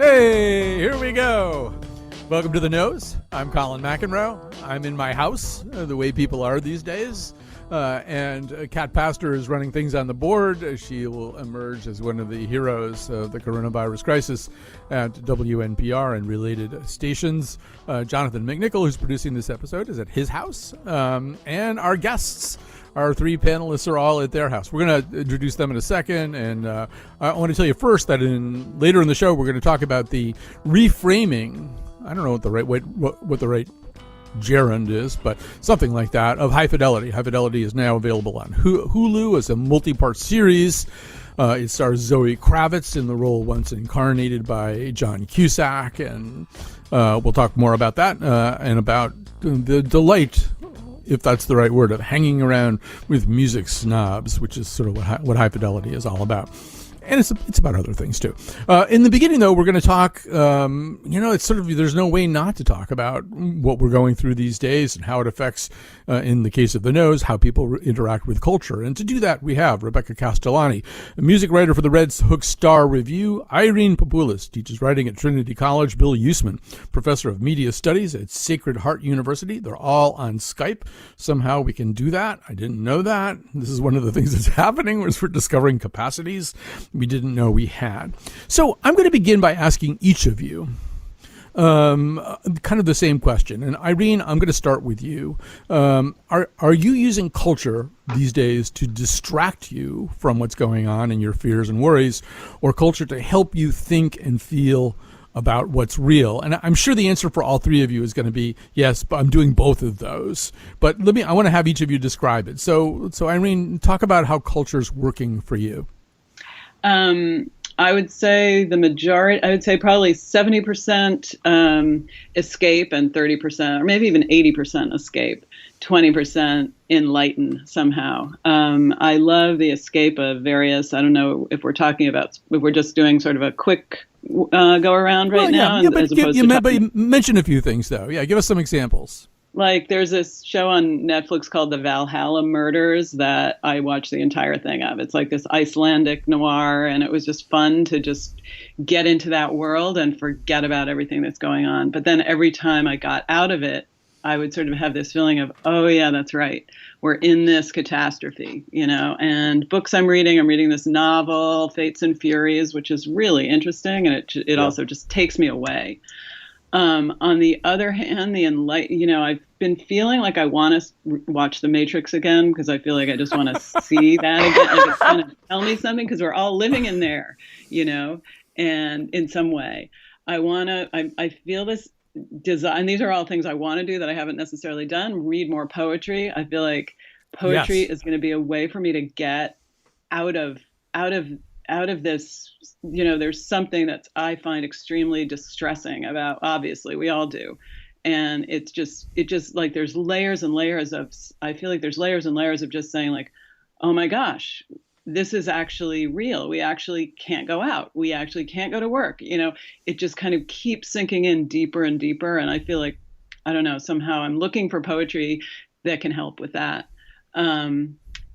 Hey, here we go. Welcome to The Nose. I'm Colin McEnroe. I'm in my house, the way people are these days. And Kat Pastor is running things on the board. She will emerge as one of the heroes of the coronavirus crisis at WNPR and related stations. Jonathan McNichol, who's producing this episode, is at his house. And our guests, our three panelists, are all at their house. We're going to introduce them in a second. And I want to tell you first that later in the show, we're going to talk about the reframing. I don't know what the right gerund is, but something like that, of High Fidelity. High Fidelity is now available on Hulu as a multi-part series. It stars Zoe Kravitz in the role once incarnated by John Cusack, and we'll talk more about that and about the delight, if that's the right word, of hanging around with music snobs, which is sort of what High Fidelity is all about. And it's about other things, too. In the beginning, though, we're going to talk, it's sort of, there's no way not to talk about what we're going through these days and how it affects, in the case of The Nose, how people interact with culture. And to do that, we have Rebecca Castellani, a music writer for the Red Hook Star Revue, Irene Papoulis, teaches writing at Trinity College, Bill Yousman, professor of media studies at Sacred Heart University. They're all on Skype. Somehow we can do that. I didn't know that. This is one of the things that's happening, was we're discovering capacities we didn't know we had. So I'm going to begin by asking each of you kind of the same question. And Irene, I'm going to start with you. Are you using culture these days to distract you from what's going on and your fears and worries, or culture to help you think and feel about what's real? And I'm sure the answer for all three of you is going to be yes, but I'm doing both of those. But I want to have each of you describe it. So Irene, talk about how culture's working for you. I would say probably 70% escape and 30%, or maybe even 80% escape, 20% enlighten somehow. I love the escape of various, I don't know if we're just doing sort of a quick go around now. But you mention a few things, though. Yeah, give us some examples. Like, there's this show on Netflix called The Valhalla Murders that I watched the entire thing of. It's like this Icelandic noir, and it was just fun to just get into that world and forget about everything that's going on. But then every time I got out of it, I would sort of have this feeling of, oh yeah, that's right. We're in this catastrophe, and books I'm reading this novel, Fates and Furies, which is really interesting. And it also just takes me away. On the other hand, I've been feeling like I want to watch The Matrix again, because I feel like I just want to see that again. Like, it's going to tell me something, because we're all living in there, and in some way I feel this desire, and these are all things I want to do that I haven't necessarily done. Read more poetry. I feel like poetry is going to be a way for me to get out of this, there's something that I find extremely distressing about, obviously we all do. And it just like, there's layers and layers of, I feel like there's layers and layers of just saying like, oh my gosh, this is actually real. We actually can't go out. We actually can't go to work. It just kind of keeps sinking in deeper and deeper. And I feel like, I don't know, somehow I'm looking for poetry that can help with that.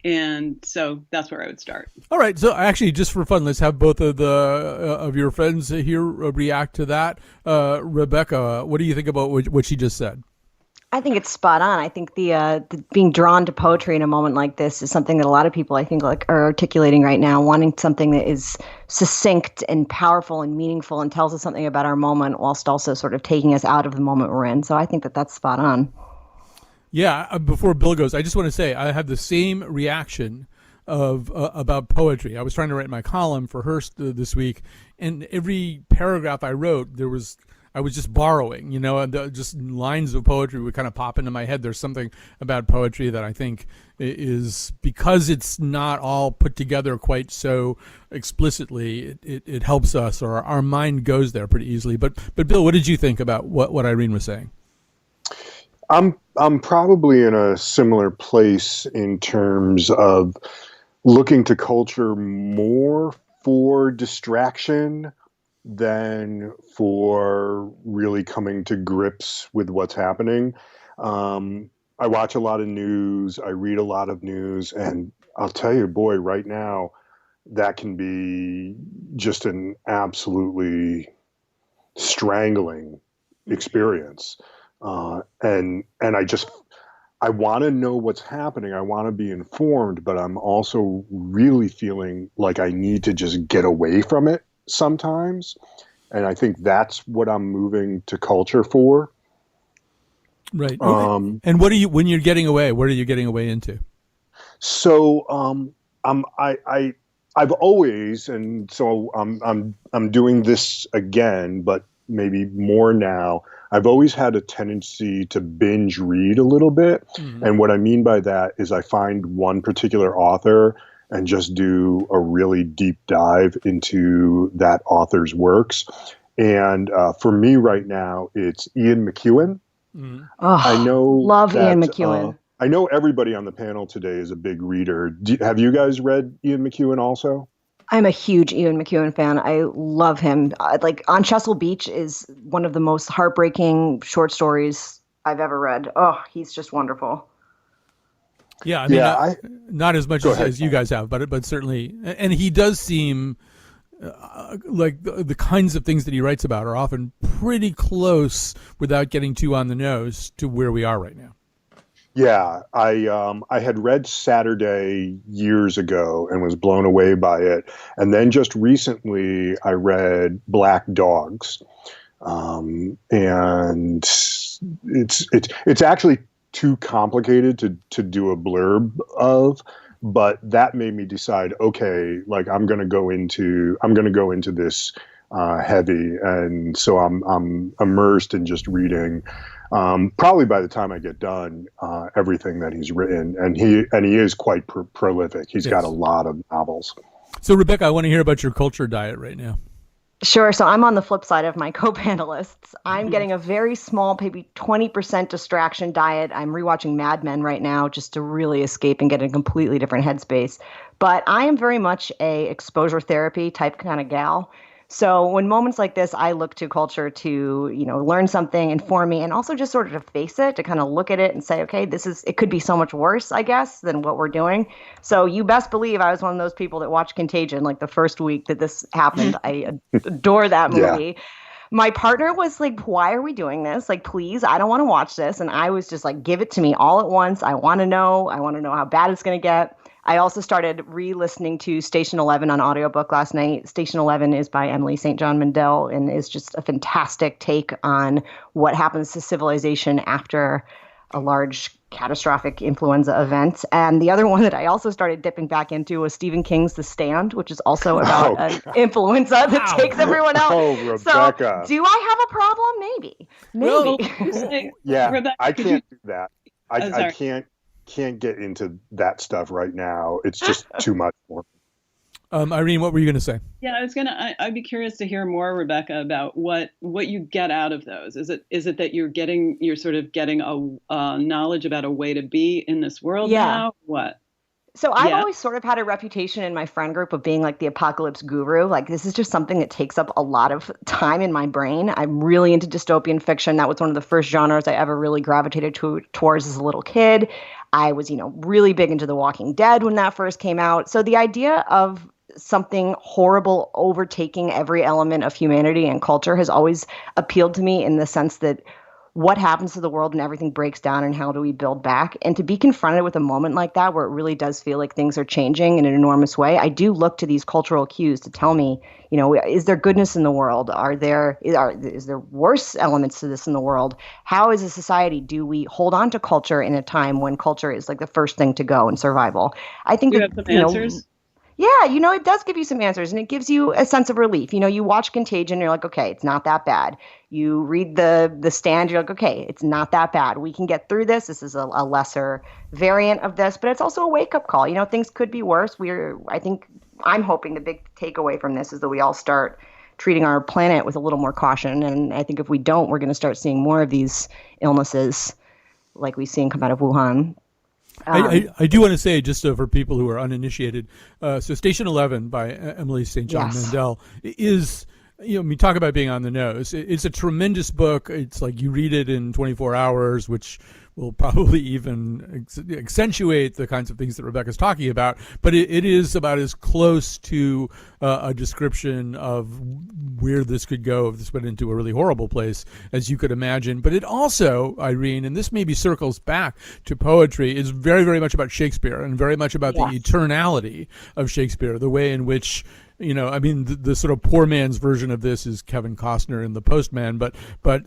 And so that's where I would start. All right. So actually, just for fun, let's have both of your friends here react to that. Rebecca, what do you think about what she just said? I think it's spot on. I think the being drawn to poetry in a moment like this is something that a lot of people, I think, like are articulating right now, wanting something that is succinct and powerful and meaningful and tells us something about our moment, whilst also sort of taking us out of the moment we're in. So I think that's spot on. Yeah, before Bill goes, I just want to say I had the same reaction about poetry. I was trying to write my column for Hearst this week, and every paragraph I wrote, I was just borrowing, and just lines of poetry would kind of pop into my head. There's something about poetry that I think is, because it's not all put together quite so explicitly, it helps us, or our mind goes there pretty easily. But Bill, what did you think about what Irene was saying? I'm probably in a similar place in terms of looking to culture more for distraction than for really coming to grips with what's happening. I watch a lot of news, I read a lot of news, and I'll tell you, boy, right now, that can be just an absolutely strangling experience. And I want to know what's happening. I want to be informed, but I'm also really feeling like I need to just get away from it sometimes. And I think that's what I'm moving to culture for. Right. And what are you, when you're getting away, what are you getting away into? So, I've always, and so I'm doing this again, but maybe more now. I've always had a tendency to binge read a little bit. Mm-hmm. And what I mean by that is I find one particular author and just do a really deep dive into that author's works. And for me right now, it's Ian McEwan. Mm-hmm. Oh, love Ian McEwan. I know everybody on the panel today is a big reader. Have you guys read Ian McEwan also? I'm a huge Ian McEwan fan. I love him. Like On Chesil Beach is one of the most heartbreaking short stories I've ever read. Oh, he's just wonderful. Yeah, I mean, not as much as you guys have, but certainly, and he does seem like the kinds of things that he writes about are often pretty close, without getting too on the nose, to where we are right now. Yeah, I had read Saturday years ago and was blown away by it, and then just recently I read Black Dogs, and it's actually too complicated to do a blurb of, but that made me decide, okay, like I'm going to go into this heavy, and so I'm immersed in just reading. Probably by the time I get done, everything that he's written, and he is quite prolific. He's got a lot of novels. So Rebecca, I want to hear about your culture diet right now. Sure. So I'm on the flip side of my co-panelists. I'm getting a very small, maybe 20% distraction diet. I'm rewatching Mad Men right now just to really escape and get in a completely different headspace. But I am very much a exposure therapy type kind of gal. So when moments like this, I look to culture to, learn something, inform me, and also just sort of to face it, to kind of look at it and say, okay, it could be so much worse, I guess, than what we're doing. So you best believe I was one of those people that watched Contagion like the first week that this happened. I adore that movie. Yeah. My partner was like, why are we doing this? Like, please, I don't want to watch this. And I was just like, give it to me all at once. I want to know how bad it's going to get. I also started re-listening to Station 11 on audiobook last night. Station 11 is by Emily St. John Mandel and is just a fantastic take on what happens to civilization after a large catastrophic influenza event. And the other one that I also started dipping back into was Stephen King's The Stand, which is also about an influenza that takes everyone out. Oh, Rebecca. So do I have a problem? Maybe. Well, yeah, Rebecca, I can't do that. I can't get into that stuff right now. It's just too much for me. Irene, what were you going to say? Yeah, I'd be curious to hear more, Rebecca, about what you get out of those. Is it that you're sort of getting a knowledge about a way to be in this world now? What? So I've always sort of had a reputation in my friend group of being like the apocalypse guru. Like, this is just something that takes up a lot of time in my brain. I'm really into dystopian fiction. That was one of the first genres I ever really gravitated towards as a little kid. I was, really big into The Walking Dead when that first came out. So the idea of something horrible overtaking every element of humanity and culture has always appealed to me, in the sense that what happens to the world and everything breaks down, and how do we build back? And to be confronted with a moment like that, where it really does feel like things are changing in an enormous way, I do look to these cultural cues to tell me, is there goodness in the world? Is there worse elements to this in the world? How, as a society, do we hold on to culture in a time when culture is like the first thing to go in survival? I think you have some answers. Yeah, it does give you some answers, and it gives you a sense of relief. You watch Contagion, you're like, okay, it's not that bad. You read the Stand, you're like, okay, it's not that bad. We can get through this. This is a lesser variant of this, but it's also a wake-up call. Things could be worse. I'm hoping the big takeaway from this is that we all start treating our planet with a little more caution, and I think if we don't, we're going to start seeing more of these illnesses like we've seen come out of Wuhan. I do want to say, just for people who are uninitiated, so Station 11 by Emily St. John Mandel is, talk about being on the nose. It's a tremendous book. It's like you read it in 24 hours, which will probably even accentuate the kinds of things that Rebecca's talking about. But it is about as close to a description of where this could go if this went into a really horrible place as you could imagine. But it also, Irene, and this maybe circles back to poetry, is very, very much about Shakespeare and very much about the eternality of Shakespeare, the way in which, I mean, the sort of poor man's version of this is Kevin Costner in The Postman, but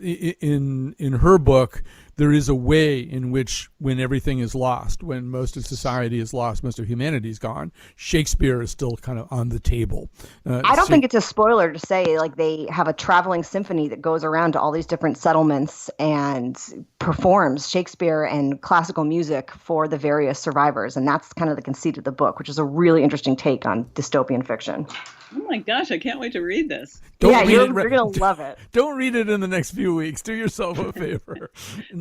in her book, there is a way in which, when everything is lost, when most of society is lost, most of humanity is gone, Shakespeare is still kind of on the table. I don't think it's a spoiler to say, like, they have a traveling symphony that goes around to all these different settlements and performs Shakespeare and classical music for the various survivors. And that's kind of the conceit of the book, which is a really interesting take on dystopian fiction. Oh my gosh, I can't wait to read this. You're going to love it. Don't read it in the next few weeks. Do yourself a favor.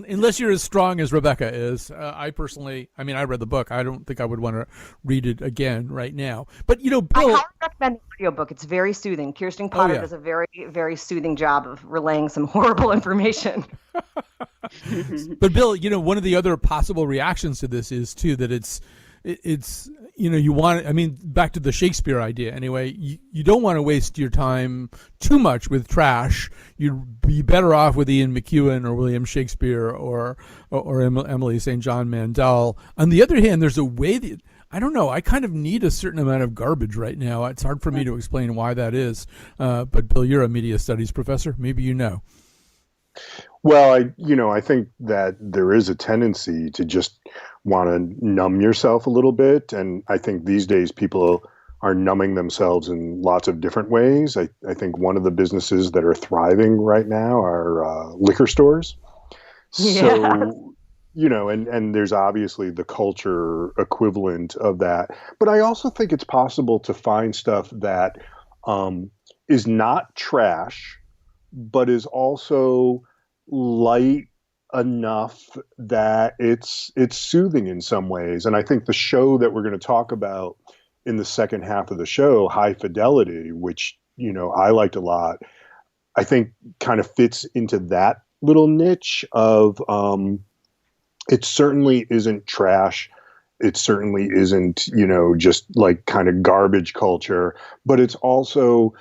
Unless you're as strong as Rebecca is. I personally, I read the book. I don't think I would want to read it again right now. But, Bill... I highly recommend the audiobook. It's very soothing. Kirsten Potter does a very, very soothing job of relaying some horrible information. But, Bill, one of the other possible reactions to this is, too, that it's you want, back to the Shakespeare idea anyway, you don't want to waste your time too much with trash. You'd be better off with Ian McEwan or William Shakespeare or Emily St. John Mandel. On the other hand, there's a way that, I don't know, I kind of need a certain amount of garbage right now. It's hard for me to explain why that is. But Bill, you're a media studies professor. Maybe you know. Well, I think that there is a tendency to just want to numb yourself a little bit. And I think these days people are numbing themselves in lots of different ways. I think one of the businesses that are thriving right now are liquor stores. So, and there's obviously the culture equivalent of that. But I also think it's possible to find stuff that is not trash, but is also light enough that it's soothing in some ways. And I think the show that we're going to talk about in the second half of the show, High Fidelity, which, I liked a lot, I think kind of fits into that little niche of it certainly isn't trash. It certainly isn't, just like kind of garbage culture, but it's also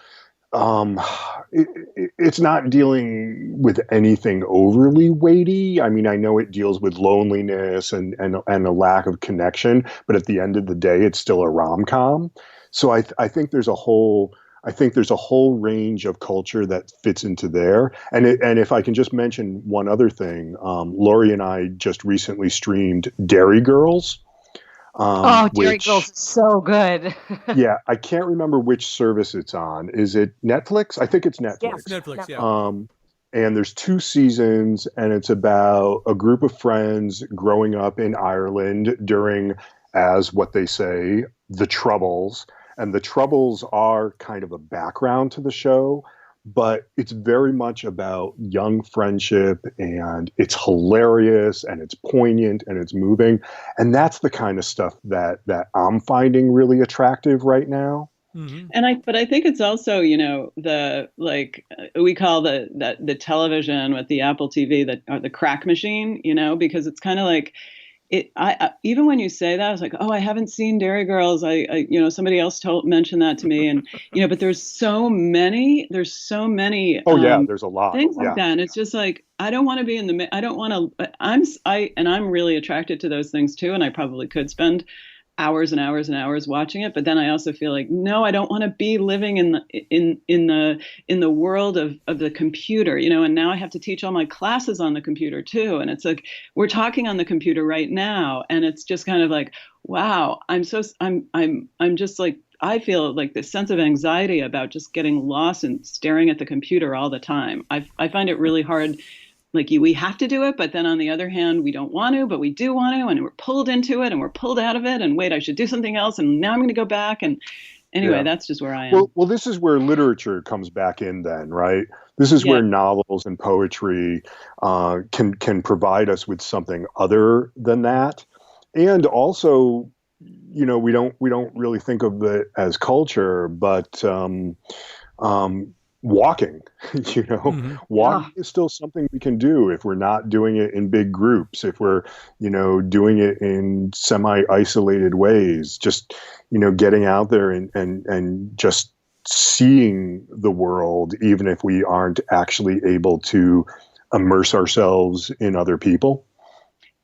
it's not dealing with anything overly weighty. I know it deals with loneliness and a lack of connection, but at the end of the day, it's still a rom-com. So I think there's a whole range of culture that fits into there. And if I can just mention one other thing, Lori and I just recently streamed Dairy Girls. Dairy Girls is so good. Yeah, I can't remember which service it's on. Is it Netflix? I think it's Netflix. Yes, Netflix, yeah. And there's 2 seasons, and it's about a group of friends growing up in Ireland during, as what they say, the Troubles. And the Troubles are kind of a background to the show, but it's very much about young friendship, and it's hilarious and it's poignant and it's moving. And that's the kind of stuff that I'm finding really attractive right now. Mm-hmm. But I think it's also, we call the television with the Apple TV or the crack machine, because it's kind of like, I even when you say that, I was like, oh, I haven't seen Dairy Girls. I somebody else mentioned that to me, and but there's so many. Oh yeah, there's a lot things like that, and it's just like I don't want to be in the. I don't want to. I'm really attracted to those things too, and I probably could spend hours and hours and hours watching it. But then I also feel like, no, I don't want to be living in the world of the computer, and now I have to teach all my classes on the computer too. And it's like, we're talking on the computer right now. And it's just kind of like, wow, I'm just like, I feel like this sense of anxiety about just getting lost and staring at the computer all the time. I find it really hard. Like we have to do it, but then on the other hand, we don't want to, but we do want to, and we're pulled into it and we're pulled out of it. And wait, I should do something else. And now I'm going to go back. And anyway, that's just where I am. Well, this is where literature comes back in then, right? This is where novels and poetry can provide us with something other than that. And also, we don't really think of it as culture, but walking. Walking Ah, is still something we can do if we're not doing it in big groups, if we're, doing it in semi-isolated ways, just, getting out there and just seeing the world, even if we aren't actually able to immerse ourselves in other people.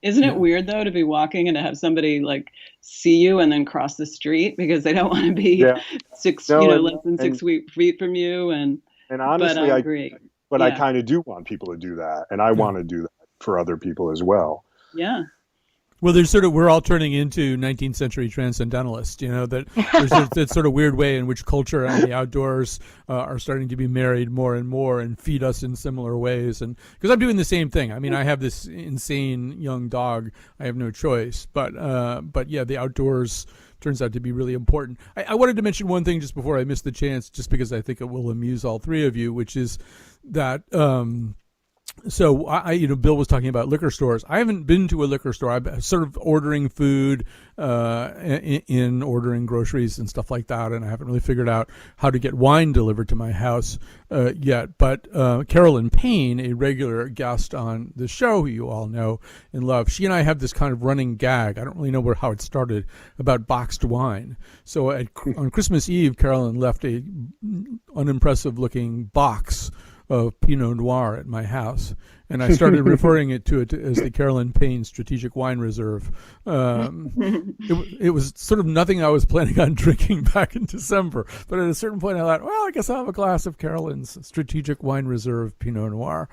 Isn't it Yeah. weird though to be walking and to have somebody like see you and then cross the street because they don't want to be Yeah. No, less than and 6 feet from you? And but I honestly, agree. I Yeah, kind of do want people to do that, and I Yeah. want to do that for other people as well. yeah. Well, we're all turning into 19th century transcendentalists, that there's that sort of weird way in which culture and the outdoors are starting to be married more and more and feed us in similar ways. And because I'm doing the same thing. I mean, I have this insane young dog. I have no choice. But yeah, the outdoors turns out to be really important. I wanted to mention one thing just before I miss the chance, just because I think it will amuse all three of you, which is that so Bill was talking about liquor stores. I haven't been to a liquor store. I'm sort of ordering food, in ordering groceries and stuff like that, and I haven't really figured out how to get wine delivered to my house yet. But Carolyn Payne, a regular guest on the show, who you all know and love, she and I have this kind of running gag. I don't really know how it started, about boxed wine. So on Christmas Eve, Carolyn left a unimpressive looking box of Pinot Noir at my house, and I started referring to it as the Carolyn Payne Strategic Wine Reserve. It was sort of nothing I was planning on drinking back in December, but at a certain point I thought, well, I guess I'll have a glass of Carolyn's Strategic Wine Reserve Pinot Noir.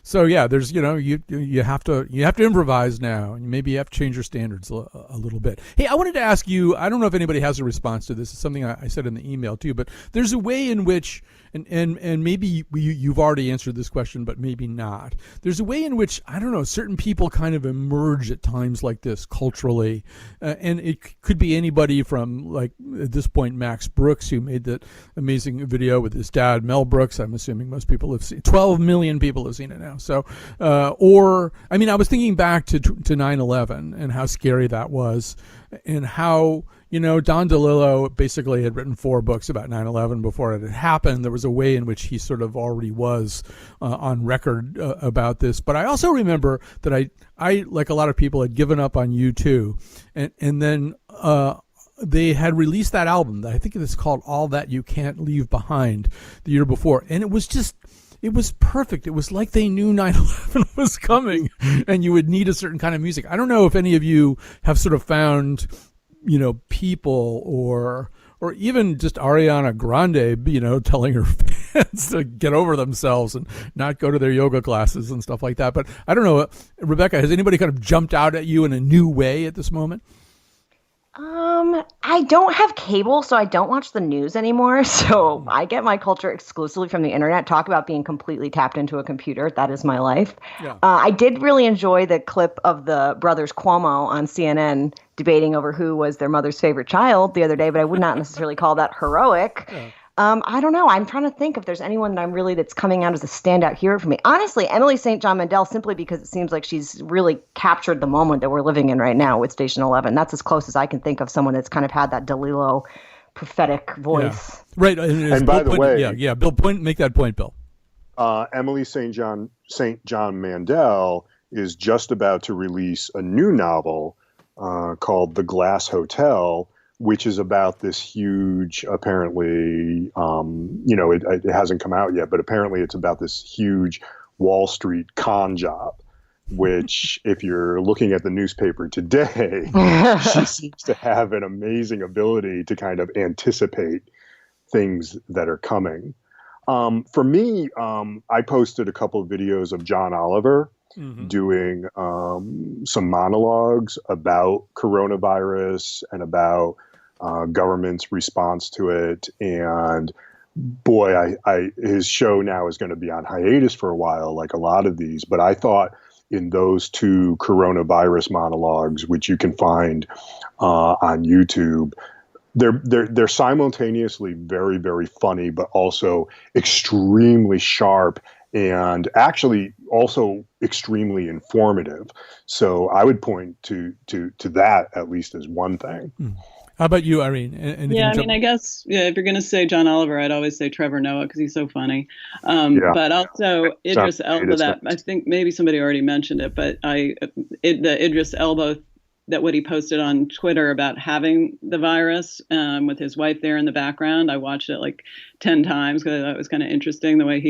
So yeah, there's you have to improvise now, and maybe you have to change your standards a little bit. Hey, I wanted to ask you, I don't know if anybody has a response to this. It's something I said in the email too, but there's a way in which, and maybe you've already answered this question, but maybe not. There's a way in which, I don't know, certain people kind of emerge at times like this culturally, and it could be anybody from, like, at this point, Max Brooks, who made that amazing video with his dad, Mel Brooks. I'm assuming most people have seen. 12 million people have seen it now. So, or I mean, I was thinking back to 9/11 and how scary that was, and how, Don DeLillo basically had written 4 books about 9/11 before it had happened. There was a way in which he sort of already was on record about this. But I also remember that I, like a lot of people, had given up on U2, and then they had released that album that I think it's called All That You Can't Leave Behind the year before, and it was perfect. It was like they knew 9/11 was coming, and you would need a certain kind of music. I don't know if any of you have sort of found, people or even just Ariana Grande, telling her fans to get over themselves and not go to their yoga classes and stuff like that. But I don't know, Rebecca, has anybody kind of jumped out at you in a new way at this moment? I don't have cable, so I don't watch the news anymore. So I get my culture exclusively from the internet. Talk about being completely tapped into a computer. That is my life. Yeah. I did really enjoy the clip of the brothers Cuomo on CNN debating over who was their mother's favorite child the other day, but I would not necessarily call that heroic. Yeah. I don't know. I'm trying to think if there's anyone that that's coming out as a standout hero for me. Honestly, Emily St. John Mandel, simply because it seems like she's really captured the moment that we're living in right now with Station 11. That's as close as I can think of someone that's kind of had that DeLillo prophetic voice. Yeah. Right. And by the way, yeah, Bill, make that point, Bill. Emily St. John Mandel is just about to release a new novel called The Glass Hotel, which is about this huge, apparently, it hasn't come out yet, but apparently it's about this huge Wall Street con job, which, if you're looking at the newspaper today, she seems to have an amazing ability to kind of anticipate things that are coming. For me, I posted a couple of videos of John Oliver doing some monologues about coronavirus and about government's response to it. And boy, his show now is going to be on hiatus for a while, like a lot of these. But I thought in those 2 coronavirus monologues, which you can find on YouTube, they're simultaneously very, very funny, but also extremely sharp and actually also extremely informative. So I would point to that at least as one thing. How about you, Irene? Yeah, I mean, I guess if you're going to say John Oliver, I'd always say Trevor Noah because he's so funny. But also Idris Elba. I think maybe somebody already mentioned it, but the Idris Elba, that what he posted on Twitter about having the virus with his wife there in the background. I watched it like 10 times because I thought it was kind of interesting the way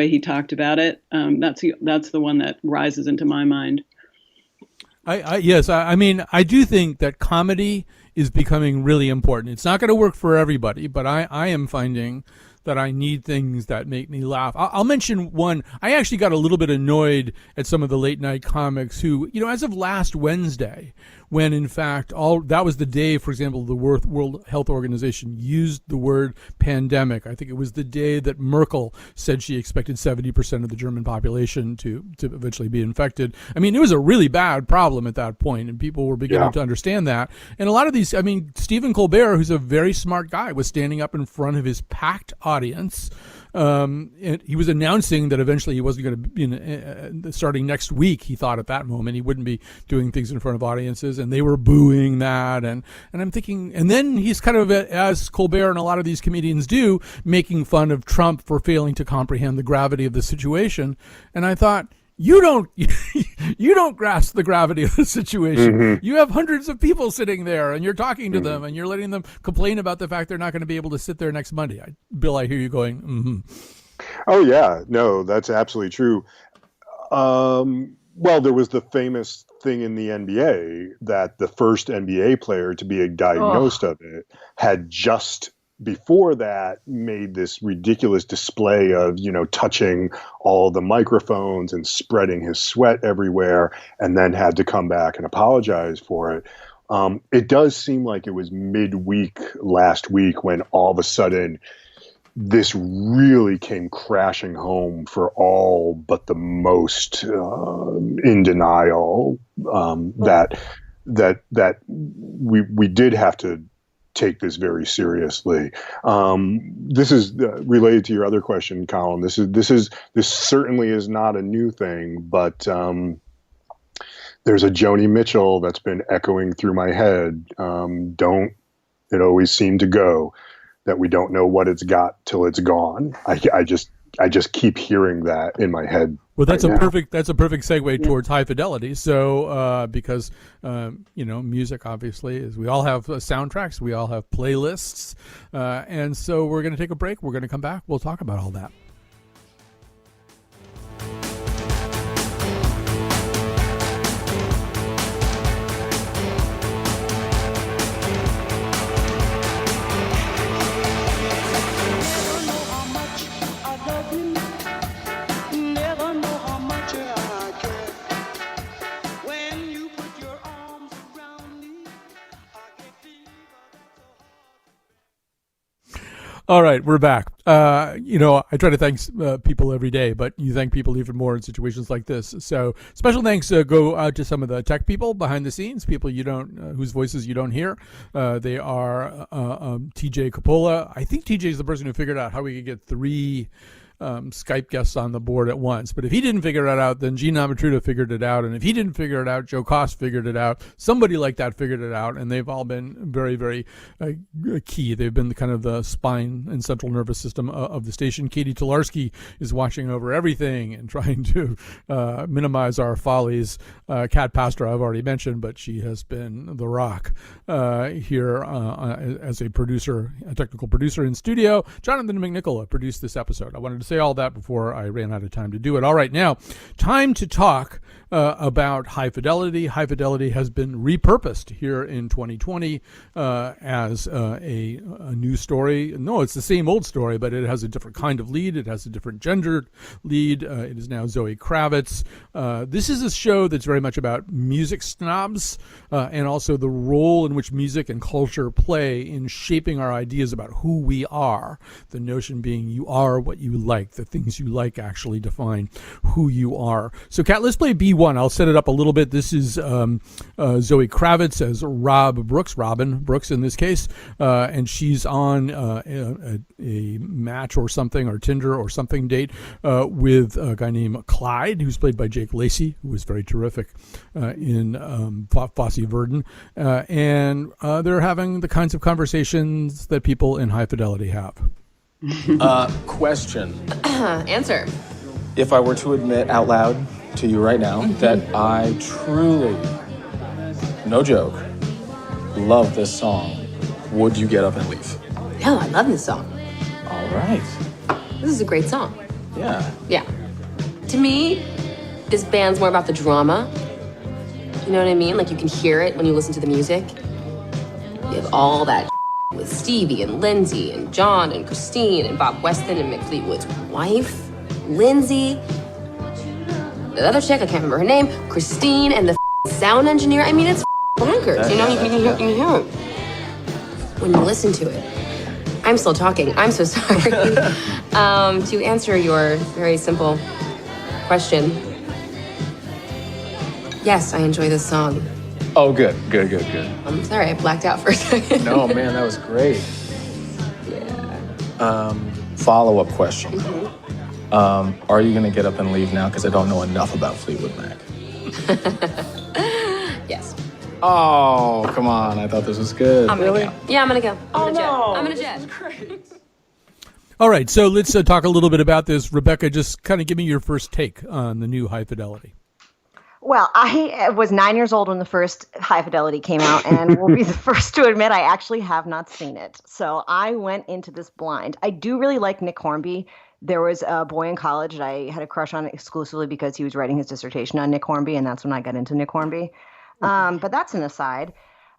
he talked about it. That's the one that rises into my mind. Yes, I mean, I do think that comedy is becoming really important. It's not going to work for everybody, but I am finding that I need things that make me laugh. I'll mention one. I actually got a little bit annoyed at some of the late night comics who, as of last Wednesday, when in fact that was the day, for example, the World Health Organization used the word pandemic. I think it was the day that Merkel said she expected 70% of the German population to eventually be infected. I mean, it was a really bad problem at that point, and people were beginning to understand that. And a lot of these, I mean, Stephen Colbert, who's a very smart guy, was standing up in front of his packed audience. And he was announcing that eventually he wasn't going to, starting next week, he thought at that moment he wouldn't be doing things in front of audiences, and they were booing that. And I'm thinking, and then he's kind of, as Colbert and a lot of these comedians do, making fun of Trump for failing to comprehend the gravity of the situation. And I thought, you don't grasp the gravity of the situation. Mm-hmm. You have hundreds of people sitting there, and you're talking to them, and you're letting them complain about the fact they're not going to be able to sit there next Monday. Bill, I hear you going, mm-hmm. Oh, yeah. No, that's absolutely true. Well, there was the famous thing in the NBA that the first NBA player to be diagnosed of it had just before that made this ridiculous display of, touching all the microphones and spreading his sweat everywhere, and then had to come back and apologize for it. It does seem like it was midweek last week when all of a sudden this really came crashing home for all but the most in denial that we did have to take this very seriously. This is related to your other question, Colin. This certainly is not a new thing, but there's a Joni Mitchell that's been echoing through my head. Don't it always seem to go that we don't know what it's got till it's gone. I just keep hearing that in my head. Well, that's a perfect segue towards High Fidelity. So, because music obviously is, we all have soundtracks, we all have playlists, and so we're going to take a break. We're going to come back. We'll talk about all that. All right, we're back. I try to thank people every day, but you thank people even more in situations like this. So special thanks go out to some of the tech people behind the scenes, people you don't, whose voices you don't hear. They are TJ Coppola. I think TJ is the person who figured out how we could get 3 Skype guests on the board at once. But if he didn't figure it out, then Gene Amatruda figured it out. And if he didn't figure it out, Joe Koss figured it out. Somebody like that figured it out. And they've all been very, very key. They've been the kind of the spine and central nervous system of the station. Katie Tolarski is watching over everything and trying to minimize our follies. Kat Pastor, I've already mentioned, but she has been the rock here as a producer, a technical producer in studio. Jonathan McNicola produced this episode. I wanted to say all that before I ran out of time to do it. All right, now, time to talk about High Fidelity. High Fidelity has been repurposed here in 2020 as a new story. No, it's the same old story, but it has a different kind of lead. It has a different gendered lead. It is now Zoe Kravitz. This is a show that's very much about music snobs and also the role in which music and culture play in shaping our ideas about who we are. The notion being you are what you like like. The things you like actually define who you are. So, Kat, let's play B1. I'll set it up a little bit. This is Zoe Kravitz as Robin Brooks in this case, and she's on a match or something, or Tinder or something date with a guy named Clyde, who's played by Jake Lacey, who was very terrific in Fosse Verdon, and they're having the kinds of conversations that people in high fidelity have. Question. Answer. If I were to admit out loud to you right now that I truly, no joke, love this song, would you get up and leave? No, I love this song. All right. This is a great song. Yeah. Yeah. To me, this band's more about the drama. You know what I mean? Like, you can hear it when you listen to the music. You have all that with Stevie and Lindsay and John and Christine and Bob Weston and Mick Fleetwood's wife, Lindsay. The other chick, I can't remember her name, Christine, and the sound engineer. I mean, it's bonkers. You know, you can hear it when you listen to it. I'm still talking. I'm so sorry. To answer your very simple question, yes, I enjoy this song. Oh, good. I'm sorry, I blacked out for a second. No, man, that was great. Yeah. Follow-up question. Are you going to get up and leave now? Because I don't know enough about Fleetwood Mac. Yes. Oh, come on. I thought this was good. I'm gonna go. Yeah, I'm gonna go. I'm gonna jet. All right, so let's talk a little bit about this. Rebecca, just kind of give me your first take on the new High Fidelity. Well, I was 9 years old when the first High Fidelity came out, and will be the first to admit I actually have not seen it. So I went into this blind. I do really like Nick Hornby. There was a boy in college that I had a crush on exclusively because he was writing his dissertation on Nick Hornby, and that's when I got into Nick Hornby. But that's an aside.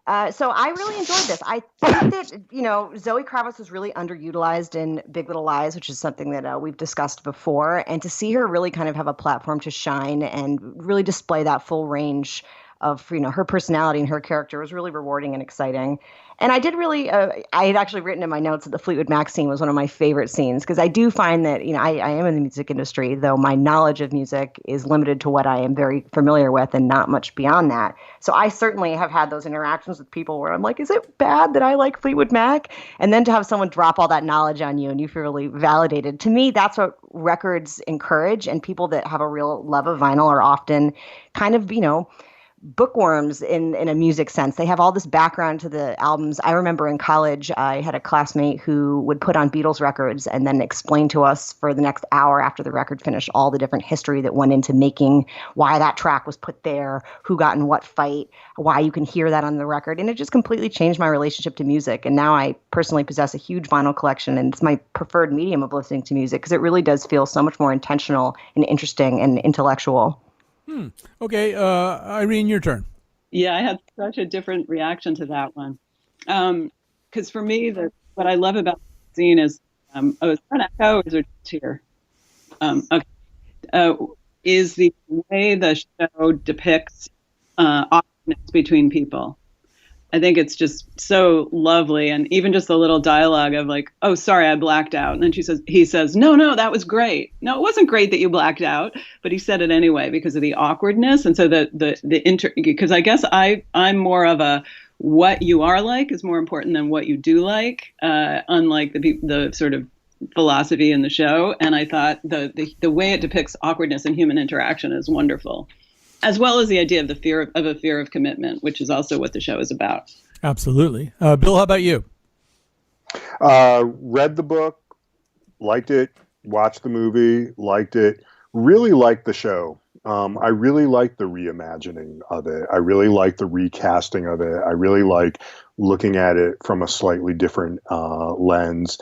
So I really enjoyed this. I think that, Zoe Kravitz was really underutilized in Big Little Lies, which is something that we've discussed before. And to see her really kind of have a platform to shine and really display that full range of, her personality and her character was really rewarding and exciting. And I did really, I had actually written in my notes that the Fleetwood Mac scene was one of my favorite scenes, because I do find that, I am in the music industry, though my knowledge of music is limited to what I am very familiar with and not much beyond that. So I certainly have had those interactions with people where I'm like, is it bad that I like Fleetwood Mac? And then to have someone drop all that knowledge on you and you feel really validated. To me, that's what records encourage, and people that have a real love of vinyl are often kind of, bookworms in a music sense. They have all this background to the albums. I remember in college, I had a classmate who would put on Beatles records and then explain to us for the next hour after the record finished all the different history that went into making, why that track was put there, who got in what fight, why you can hear that on the record. And it just completely changed my relationship to music. And now I personally possess a huge vinyl collection, and it's my preferred medium of listening to music because it really does feel so much more intentional and interesting and intellectual. Okay, Irene, your turn. Yeah, I had such a different reaction to that one. Because for me, what I love about the scene is, is there an echo or is there here? Is the way the show depicts awkwardness between people. I think it's just so lovely, and even just the little dialogue of like, "Oh, sorry, I blacked out," and then he says, "No, that was great. No, it wasn't great that you blacked out," but he said it anyway because of the awkwardness, and so because I guess I'm more of a what you are like is more important than what you do like, unlike the sort of philosophy in the show, and I thought the way it depicts awkwardness in human interaction is wonderful. As well as the idea of a fear of commitment, which is also what the show is about. Absolutely. Bill, how about you? Read the book, liked it, watched the movie, liked it, really liked the show. I really liked the reimagining of it. I really liked the recasting of it. I really like looking at it from a slightly different lens.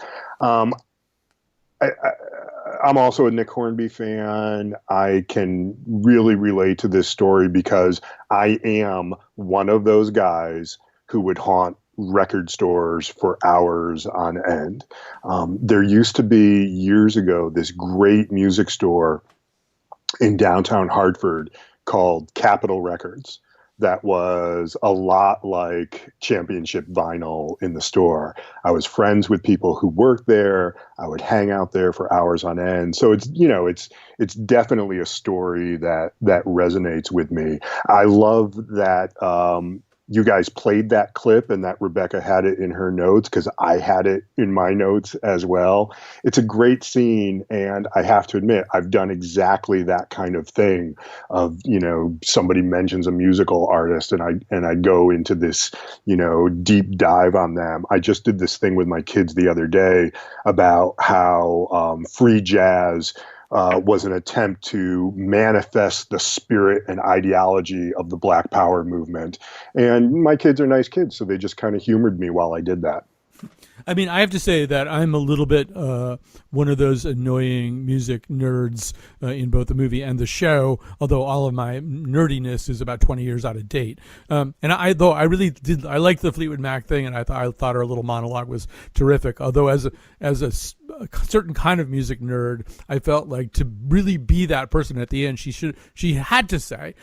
I'm also a Nick Hornby fan. I can really relate to this story because I am one of those guys who would haunt record stores for hours on end. There used to be years ago this great music store in downtown Hartford called Capitol Records. that was a lot like championship vinyl in the store. I was friends with people who worked there. I would hang out there for hours on end. So it's definitely a story that resonates with me. I love that you guys played that clip and that Rebecca had it in her notes, because I had it in my notes as well. It's a great scene, and I have to admit, I've done exactly that kind of thing of, somebody mentions a musical artist and I go into this, deep dive on them. I just did this thing with my kids the other day about how free jazz was an attempt to manifest the spirit and ideology of the Black Power movement. And my kids are nice kids, so they just kind of humored me while I did that. I mean, I have to say that I'm a little bit one of those annoying music nerds in both the movie and the show, although all of my nerdiness is about 20 years out of date. And I liked the Fleetwood Mac thing, and I thought her little monologue was terrific. Although as a certain kind of music nerd, I felt like to really be that person at the end, she had to say,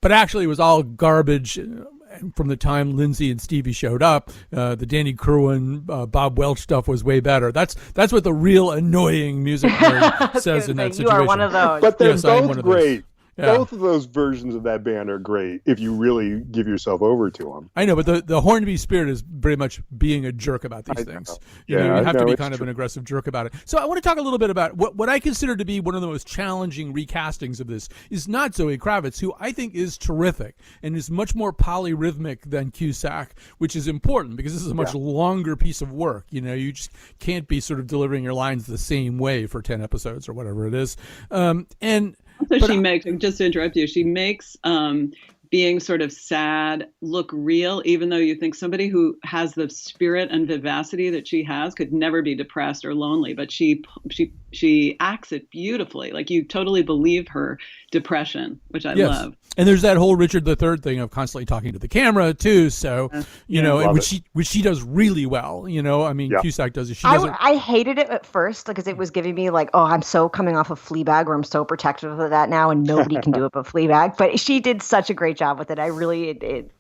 but actually it was all garbage. From the time Lindsay and Stevie showed up, the Danny Kerwin, Bob Welch stuff was way better. That's what the real annoying music nerd says in that situation. You are one of those. But they're yes, both great. Yeah. Both of those versions of that band are great if you really give yourself over to them. I know, but the Hornby spirit is very much being a jerk about these things. You have to be kind of an aggressive jerk about it. So I want to talk a little bit about what I consider to be one of the most challenging recastings of this is not Zoe Kravitz, who I think is terrific and is much more polyrhythmic than Cusack, which is important because this is a much longer piece of work. You just can't be sort of delivering your lines the same way for 10 episodes or whatever it is. So she makes, just to interrupt you, she makes being sort of sad look real, even though you think somebody who has the spirit and vivacity that she has could never be depressed or lonely. But she acts it beautifully. Like you totally believe her depression, which I love. And there's that whole Richard III thing of constantly talking to the camera too. So which she does really well. I mean, Cusack does it. She doesn't. I hated it at first because it was giving me like, oh, I'm so coming off of Fleabag, where I'm so protective of that now, and nobody can do it but Fleabag. But she did such a great job with it. I really it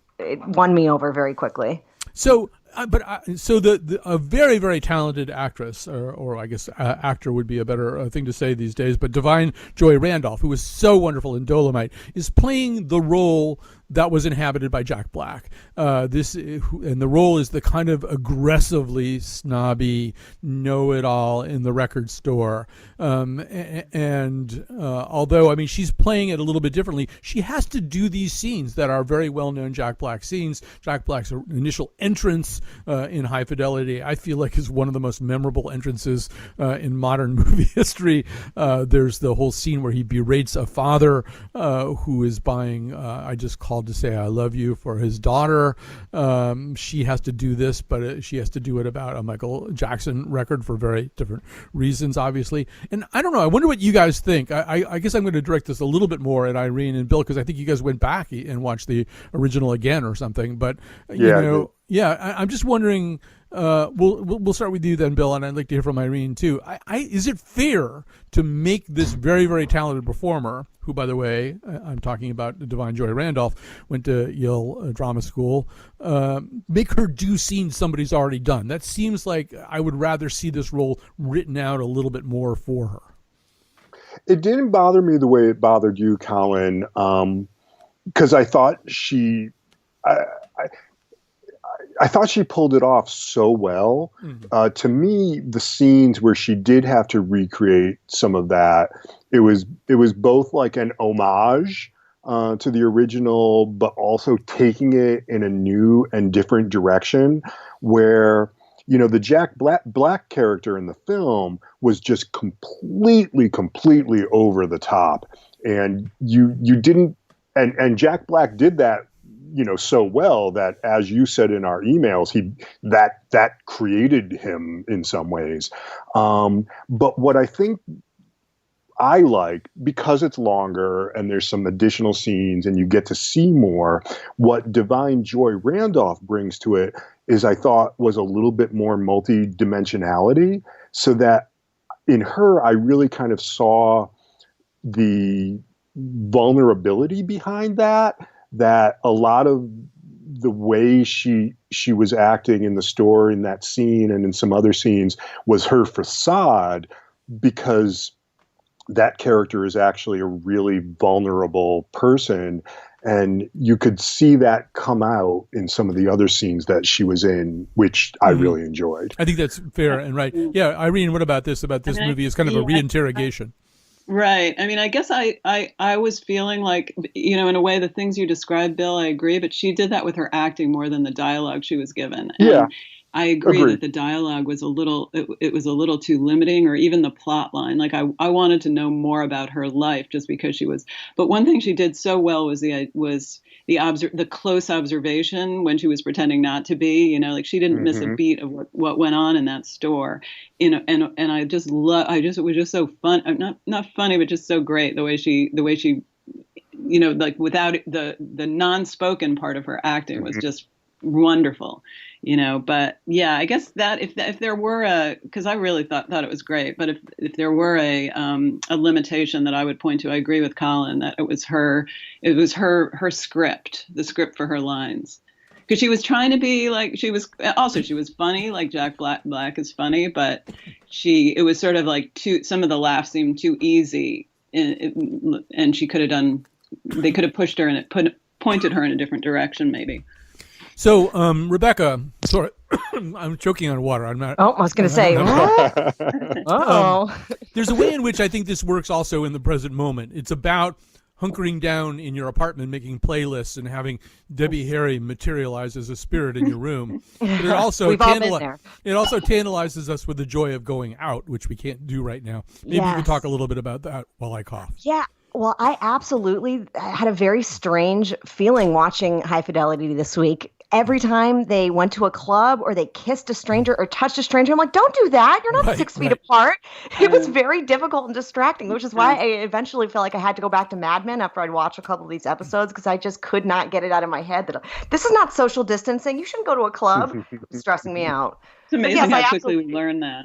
won me over very quickly. So. A very, very talented actress, or I guess actor would be a better thing to say these days, but Divine Joy Randolph, who was so wonderful in Dolomite, is playing the role that was inhabited by Jack Black. And the role is the kind of aggressively snobby know-it-all in the record store. Although, I mean, she's playing it a little bit differently, she has to do these scenes that are very well-known Jack Black scenes. Jack Black's initial entrance in High Fidelity, I feel like, is one of the most memorable entrances in modern movie history. There's the whole scene where he berates a father who is buying, I just called to say I love you for his daughter. She has to do this, but she has to do it about a Michael Jackson record for very different reasons, obviously. And I don't know, I wonder what you guys think. I guess I'm going to direct this a little bit more at Irene and Bill, because I think you guys went back and watched the original again or something. But I'm just wondering. We'll start with you then, Bill, and I'd like to hear from Irene too. Is it fair to make this very, very talented performer, who, by the way, I'm talking about Divine Joy Randolph, went to Yale Drama School, make her do scenes somebody's already done? That seems like I would rather see this role written out a little bit more for her. It didn't bother me the way it bothered you, Colin, because I thought I thought she pulled it off so well. Mm-hmm. To me, the scenes where she did have to recreate some of that, it was both like an homage to the original, but also taking it in a new and different direction, where, the Jack Black character in the film was just completely over the top. And you didn't, and Jack Black did that so well that, as you said in our emails, that created him in some ways. But what I think I like, because it's longer and there's some additional scenes and you get to see more, what Divine Joy Randolph brings to it is, I thought, was a little bit more multi-dimensionality, so that in her, I really kind of saw the vulnerability behind that. that a lot of the way she was acting in the store in that scene and in some other scenes was her facade, because that character is actually a really vulnerable person. And you could see that come out in some of the other scenes that she was in, which I really enjoyed. I think that's fair and right. Yeah, Irene, what about this? About this movie as kind of a reinterrogation. Right. I mean, I guess I was feeling like, in a way, the things you described, Bill, I agree, but she did that with her acting more than the dialogue she was given. And yeah. I agree that the dialogue was it was a little too limiting, or even the plot line. Like I wanted to know more about her life just because she was. But one thing she did so well was the close observation when she was pretending not to be. Like she didn't miss a beat of what went on in that store. And I just it was just so fun. Not funny, but just so great the way she like without the non-spoken part of her acting was just wonderful. But yeah, I guess that if there were because I really thought it was great, but if there were a limitation that I would point to, I agree with Colin that it was her script, the script for her lines, because she was trying to be like she was funny, like Jack Black is funny, but it was sort of like some of the laughs seemed too easy, and she could have they could have pushed her and pointed her in a different direction maybe. So, Rebecca, sorry, I'm choking on water. I'm not. Oh, I was going to say. There's a way in which I think this works also in the present moment. It's about hunkering down in your apartment, making playlists, and having Debbie Harry materialize as a spirit in your room. But it also We've all been there. It also tantalizes us with the joy of going out, which we can't do right now. Maybe you can talk a little bit about that while I cough. Yeah. Well, I absolutely had a very strange feeling watching High Fidelity this week. Every time they went to a club or they kissed a stranger or touched a stranger, I'm like, don't do that. You're not 6 feet apart. It was very difficult and distracting, which is why I eventually felt like I had to go back to Mad Men after I'd watched a couple of these episodes, because I just could not get it out of my head that this is not social distancing. You shouldn't go to a club. It was stressing me out. It's amazing how quickly we learned that.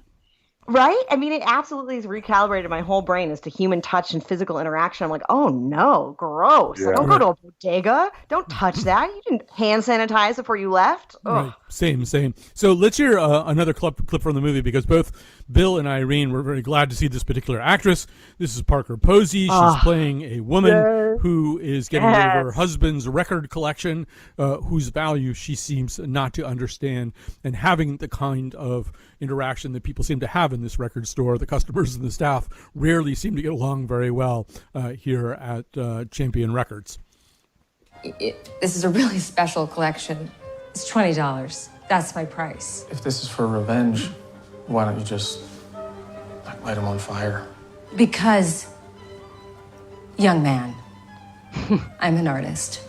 Right? I mean, it absolutely has recalibrated my whole brain as to human touch and physical interaction. I'm like, oh no, gross. Yeah. Don't go to a bodega. Don't touch that. You didn't hand sanitize before you left. Right. Same. So let's hear another clip from the movie, because both Bill and Irene were very glad to see this particular actress. This is Parker Posey. She's playing a woman who is getting rid of her husband's record collection, whose value she seems not to understand, and having the kind of interaction that people seem to have in this record store. The customers and the staff rarely seem to get along very well here at Champion Records. This is a really special collection. It's $20. That's my price. If this is for revenge, why don't you just light him on fire? Because, young man, I'm an artist.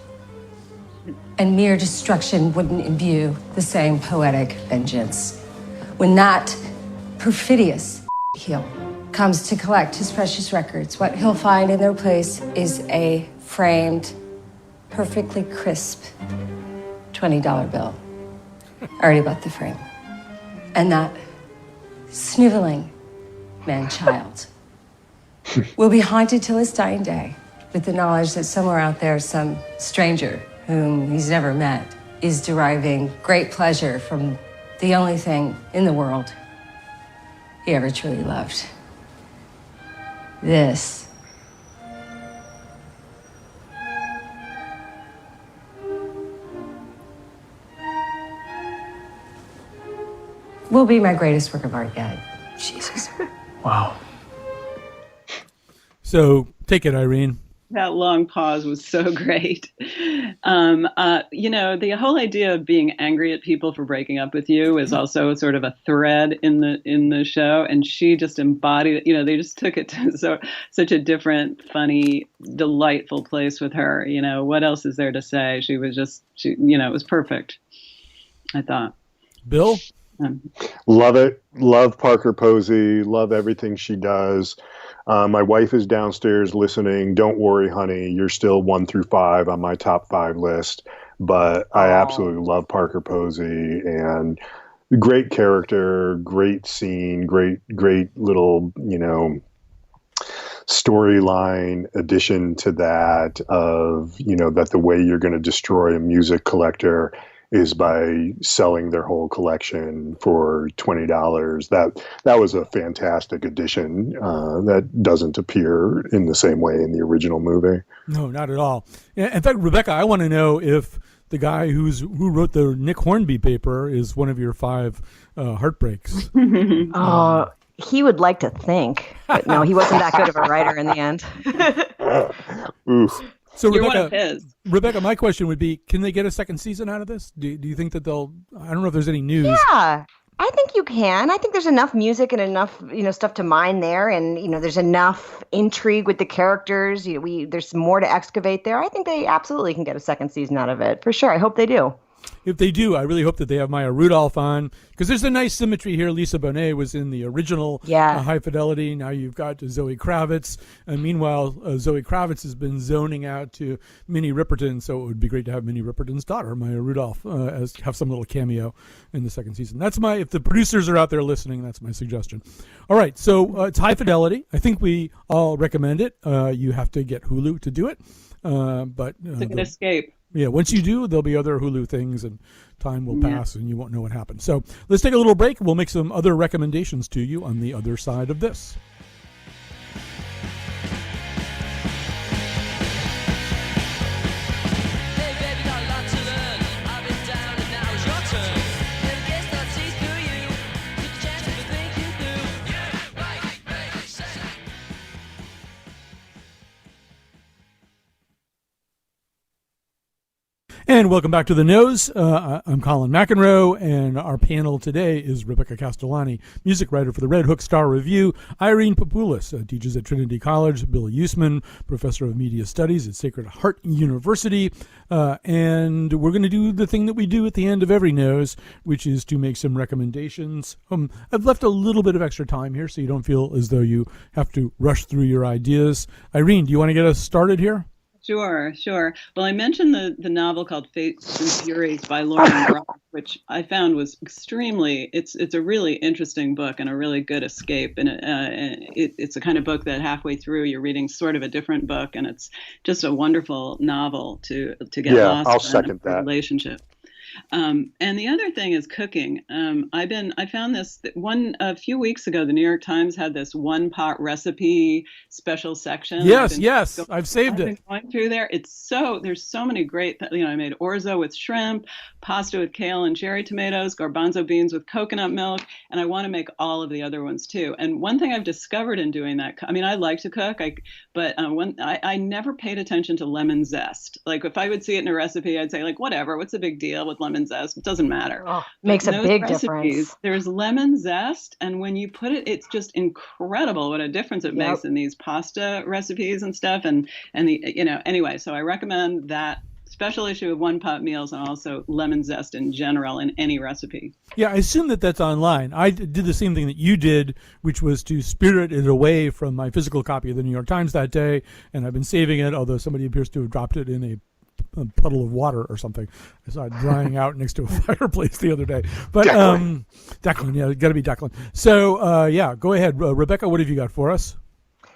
And mere destruction wouldn't imbue the same poetic vengeance. When that perfidious heel comes to collect his precious records, what he'll find in their place is a framed, perfectly crisp $20 bill. I already bought the frame. And that sniveling man-child will be haunted till his dying day with the knowledge that somewhere out there, some stranger whom he's never met is deriving great pleasure from the only thing in the world he ever truly loved. This. Will be my greatest work of art yet. Jesus. Wow. So take it, Irene. That long pause was so great. The whole idea of being angry at people for breaking up with you is also sort of a thread in the show, and she just embodied it. They just took it to such a different, funny, delightful place with her. What else is there to say? She was just, it was perfect, I thought. Bill? Love it. Love Parker Posey. Love everything she does. My wife is downstairs listening. Don't worry, honey. You're still 1 through 5 on my top 5 list. But I absolutely love Parker Posey, and great character, great scene, great little, storyline addition to that of, that the way you're going to destroy a music collector is by selling their whole collection for $20. That was a fantastic addition that doesn't appear in the same way in the original movie. No, not at all. In fact, Rebecca, I want to know if the guy who wrote the Nick Hornby paper is one of your 5 heartbreaks. He would like to think, but no, he wasn't that good of a writer in the end. Oof. So You're one of his. Rebecca, my question would be, can they get a second season out of this? Do you think that they'll, I don't know if there's any news. Yeah, I think you can. I think there's enough music and enough, stuff to mine there. And, there's enough intrigue with the characters. There's more to excavate there. I think they absolutely can get a second season out of it. For sure. I hope they do. If they do, I really hope that they have Maya Rudolph on, because there's a nice symmetry here. Lisa Bonet was in the original High Fidelity. Now you've got Zoe Kravitz. And meanwhile, Zoe Kravitz has been zoning out to Minnie Riperton, so it would be great to have Minnie Riperton's daughter, Maya Rudolph, have some little cameo in the second season. If the producers are out there listening, that's my suggestion. All right, so it's High Fidelity. I think we all recommend it. You have to get Hulu to do it. But it's an escape. Yeah, once you do, there'll be other Hulu things, and time will pass, and you won't know what happened. So let's take a little break. We'll make some other recommendations to you on the other side of this. And welcome back to The Nose. I'm Colin McEnroe, and our panel today is Rebecca Castellani, music writer for the Red Hook Star Revue, Irene Papoulis, teaches at Trinity College, Bill Yousman, professor of media studies at Sacred Heart University, and we're going to do the thing that we do at the end of every Nose, which is to make some recommendations. I've left a little bit of extra time here so you don't feel as though you have to rush through your ideas. Irene, do you want to get us started here? Sure. Well, I mentioned the novel called Fates and Furies by Lauren Brock, which I found was it's a really interesting book and a really good escape. And it's a kind of book that halfway through you're reading sort of a different book, and it's just a wonderful novel to get lost I'll in second that relationship. And the other thing is cooking. I found this a few weeks ago. The New York Times had this one pot recipe special section. Yes, I've saved it. Been going through there. There's so many great. I made orzo with shrimp, pasta with kale and cherry tomatoes, garbanzo beans with coconut milk, and I want to make all of the other ones too. And one thing I've discovered in doing that, I like to cook, but I never paid attention to lemon zest. Like if I would see it in a recipe, I'd say like, whatever, what's the big deal with lemon zest? It doesn't matter. Makes a big difference. There's lemon zest, and when you put it, it's just incredible what a difference it makes in these pasta recipes and stuff. And anyway, so I recommend that special issue of One Pot Meals and also lemon zest in general in any recipe. Yeah, I assume that's online. I did the same thing that you did, which was to spirit it away from my physical copy of the New York Times that day, and I've been saving it, although somebody appears to have dropped it in a puddle of water or something. I saw it drying out next to a fireplace the other day. But Declan, yeah, got to be Declan. So go ahead, Rebecca. What have you got for us?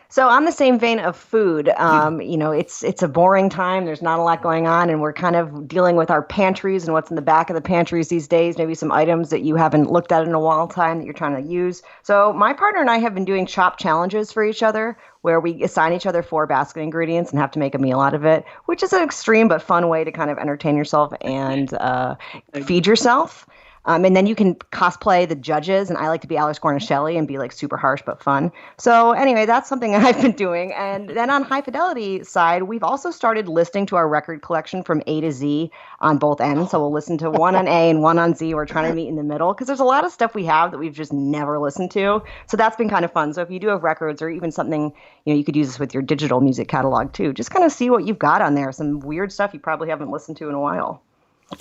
So on the same vein of food, it's a boring time. There's not a lot going on, and we're kind of dealing with our pantries and what's in the back of the pantries these days. Maybe some items that you haven't looked at in a while time that you're trying to use. So my partner and I have been doing shop challenges for each other, where we assign each other 4 basket ingredients and have to make a meal out of it, which is an extreme but fun way to kind of entertain yourself and feed yourself. And then you can cosplay the judges, and I like to be Alex Guarnaschelli and be like super harsh but fun. So anyway, that's something I've been doing. And then on High Fidelity side, we've also started listening to our record collection from A to Z on both ends. So we'll listen to one on A and one on Z. We're trying to meet in the middle because there's a lot of stuff we have that we've just never listened to. So that's been kind of fun. So if you do have records or even something, you could use this with your digital music catalog too. Just kind of see what you've got on there. Some weird stuff you probably haven't listened to in a while.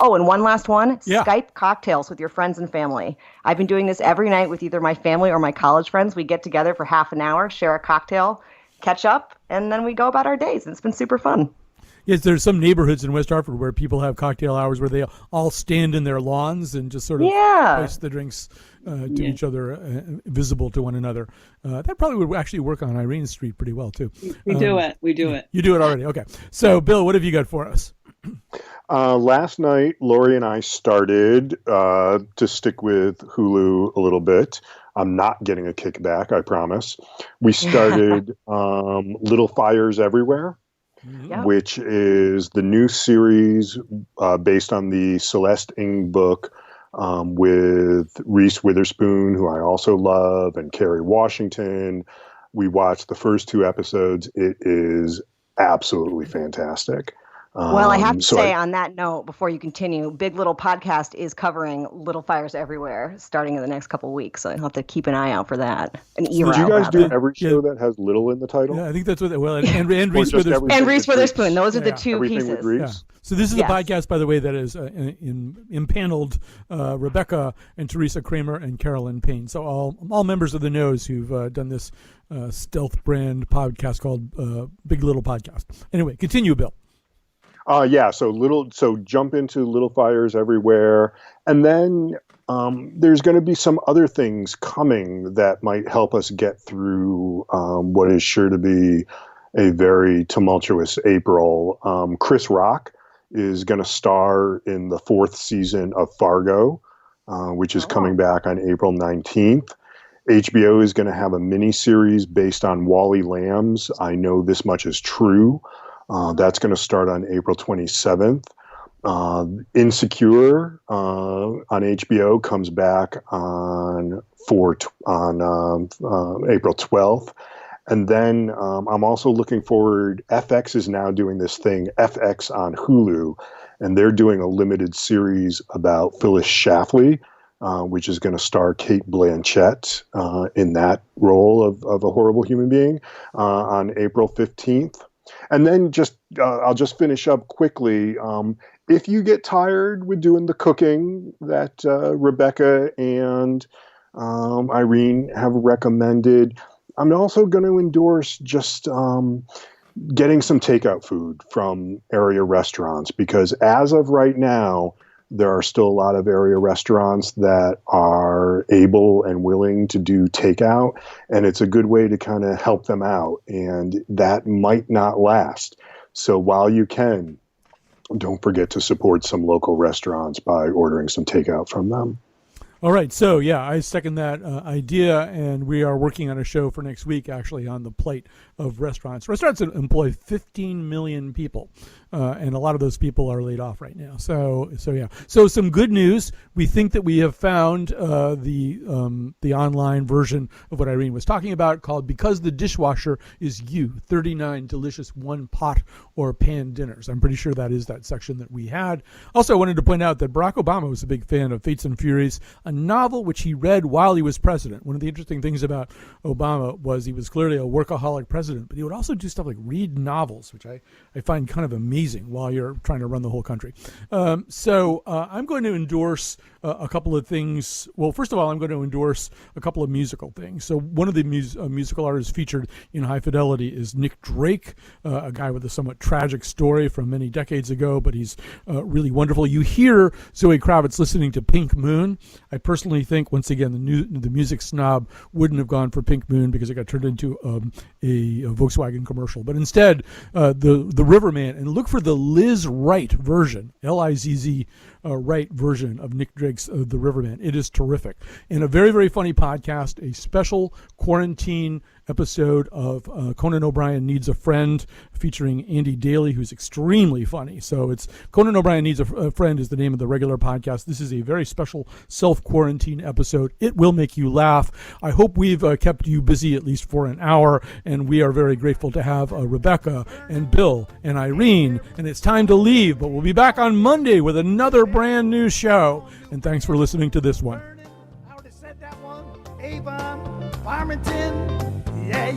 Oh, and one last one, Skype cocktails with your friends and family. I've been doing this every night with either my family or my college friends. We get together for half an hour, share a cocktail, catch up, and then we go about our days. It's been super fun. Yes, there's some neighborhoods in West Hartford where people have cocktail hours where they all stand in their lawns and just sort of place the drinks to each other, visible to one another. That probably would actually work on Irene Street pretty well, too. We do it. You do it already. Okay. So, Bill, what have you got for us? Last night, Lori and I started to stick with Hulu a little bit. I'm not getting a kickback, I promise. We started Little Fires Everywhere, which is the new series based on the Celeste Ng book with Reese Witherspoon, who I also love, and Kerry Washington. We watched the first 2 episodes. It is absolutely fantastic. Well, I have to say on that note, before you continue, Big Little Podcast is covering Little Fires Everywhere starting in the next couple of weeks. So I'll have to keep an eye out for that. Did you guys do every show that has little in the title? Yeah, I think that's what, and Reese Witherspoon. And Reese Witherspoon. Those are the 2 Everything pieces. with Reese? Yeah. So this is a podcast, by the way, that is impaneled Rebecca and Teresa Kramer and Carolyn Payne. So all members of the Nose who've done this stealth brand podcast called Big Little Podcast. Anyway, continue, Bill. So jump into Little Fires Everywhere, and then there's going to be some other things coming that might help us get through what is sure to be a very tumultuous April. Chris Rock is going to star in the 4th season of Fargo, which is coming back on April 19th. HBO is going to have a mini-series based on Wally Lamb's I Know This Much Is True. That's going to start on April 27th. Insecure on HBO comes back on April 12th. And then I'm also looking forward, FX is now doing this thing, FX on Hulu, and they're doing a limited series about Phyllis Schlafly, which is going to star Cate Blanchett in that role of a horrible human being on April 15th. And then I'll just finish up quickly. If you get tired with doing the cooking that Rebecca and Irene have recommended, I'm also going to endorse just getting some takeout food from area restaurants, because as of right now, there are still a lot of area restaurants that are able and willing to do takeout, and it's a good way to kind of help them out, and that might not last. So while you can, don't forget to support some local restaurants by ordering some takeout from them. All right. So, I second that idea, and we are working on a show for next week, actually, on the plate of restaurants. Restaurants employ 15 million people, and a lot of those people are laid off right now. So some good news. We think that we have found the online version of what Irene was talking about, called Because the Dishwasher is You, 39 delicious one-pot or pan dinners. I'm pretty sure that is that section that we had. Also, I wanted to point out that Barack Obama was a big fan of Fates and Furies, a novel which he read while he was president. One of the interesting things about Obama was he was clearly a workaholic president, but he would also do stuff like read novels, which I find kind of amazing while you're trying to run the whole country. So I'm going to endorse a couple of things. Well, first of all, I'm going to endorse a couple of musical things. So one of the musical artists featured in High Fidelity is Nick Drake, a guy with a somewhat tragic story from many decades ago, but he's really wonderful. You hear Zoe Kravitz listening to Pink Moon. I personally think, once again, the music snob wouldn't have gone for Pink Moon because it got turned into a Volkswagen commercial. But instead, the Riverman, and look for the Liz Wright version, Lizz Wright version of Nick Drake's The Riverman. It is terrific. And a very, very funny podcast, a special quarantine episode of Conan O'Brien Needs a Friend, featuring Andy Daly, who's extremely funny. So it's Conan O'Brien Needs a Friend is the name of the regular podcast. This is a very special self-quarantine episode. It will make you laugh. I hope we've kept you busy at least for an hour, and we are very grateful to have Rebecca and Bill and Irene, and it's time to leave, but we'll be back on Monday with another brand new show. And thanks for listening to this one. I already said that one. Avon, Farmington. Yeah.